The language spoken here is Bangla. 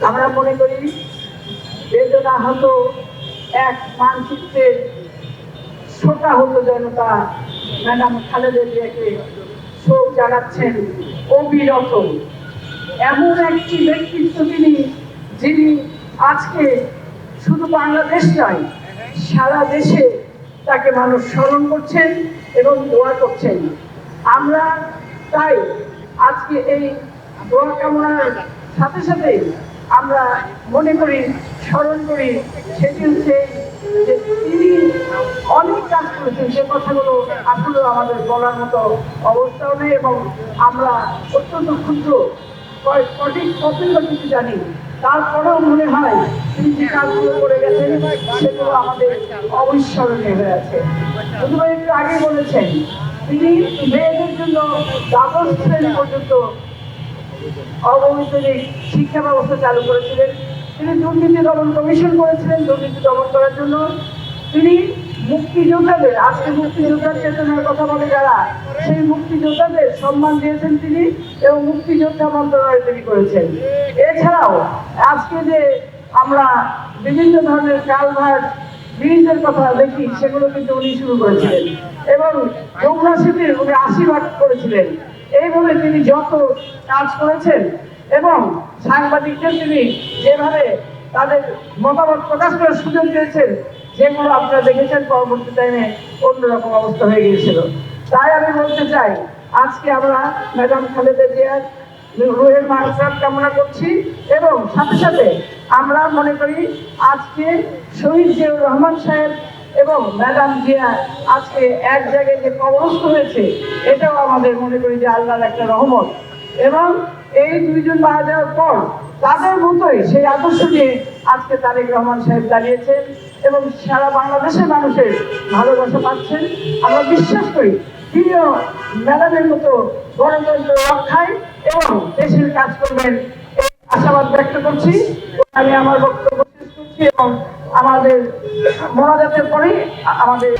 আমরা মনে করি বেদনা হতো এক মানচিত্রের ছোটা হতো জনতা ম্যাডাম খালেদা জিয়াকে শোক জানাচ্ছেন অবিরত। এমন একটি ব্যক্তিত্ব তিনি, যিনি আজকে শুধু বাংলাদেশ নয় সারা দেশে তাকে মানুষ স্মরণ করছেন এবং দোয়া করছেন। আমরা তাই আজকে এই দোয়া কামনার সাথে সাথে আমরা মনে করি, স্মরণ করি, সেটি হচ্ছে যে তিনি অনেক কাজ করেছেন, সে কথাগুলো আসলেও আমাদের বলার মতো অবস্থাও নেই এবং আমরা অত্যন্ত ক্ষুদ্র সঠিক কতগুলো কিছু জানি। তারপরেও মনে হয় তিনি যে কাজগুলো করে গেছেন সেগুলো আমাদের অবিস্মরণীয় হয়ে আছে। প্রথমে একটু আগে বলেছেন তিনি মেয়েদের জন্য দ্বাদশ শ্রেণী পর্যন্ত অবৈতনিক শিক্ষা ব্যবস্থা চালু করেছিলেন। তিনি দুর্নীতি দমন কমিশন করেছিলেন দুর্নীতি দমন করার জন্য। তিনি মুক্তিযোদ্ধাদের, আজকে মুক্তিযোদ্ধার চেতনার কথা বলে যারা, সেই মুক্তিযোদ্ধাদের সম্মান দিয়েছেন তিনি এবং মুক্তিযোদ্ধা মন্ত্রণালয় তিনি করেছেন। এছাড়াও আজকে যে আমরা বিভিন্ন ধরনের কালভার্ট ব্রিজের কথা দেখি সেগুলো কিন্তু উনি শুরু করেছিলেন এবং যমুনা সেতুর উনি ৮০ ভাগ করেছিলেন। এইভাবে তিনি যত কাজ করেছেন এবং সাংবাদিকদের তিনি যেভাবে তাদের মতামত প্রকাশ করার সুযোগ দিয়েছেন, যেগুলো আপনারা দেখেছেন পরবর্তী টাইমে অন্যরকম অবস্থা হয়ে গিয়েছিল। তাই আমি বলতে চাই আজকে আমরা ম্যাডাম খালেদা জিয়ার রুহের মাগফিরাত কামনা করছি এবং সাথে সাথে আমরা মনে করি আজকে শহীদ জিয়াউর রহমান সাহেব এবং ম্যাডাম জিয়া আজকে এক জায়গায় যে কবরস্থ হয়েছে এটাও আমাদের মনে করি যে আল্লাহর একটা রহমত। এবং এই দুইজন মারা যাওয়ার পর তাদের মতোই সেই আদর্শ নিয়ে আজকে তারেক রহমান সাহেব দাঁড়িয়েছেন এবং সারা বাংলাদেশের মানুষের ভালোবাসা পাচ্ছেন। আমরা বিশ্বাস করি তিনিও ম্যাডামের মতো গণতন্ত্র রক্ষায় এবং দেশের কাজ করবেন এই আশাবাদ ব্যক্ত করছি। আমি আমার বক্তব্য শেষ করছি এবং আমাদের মোনাজাতের পরেই আমাদের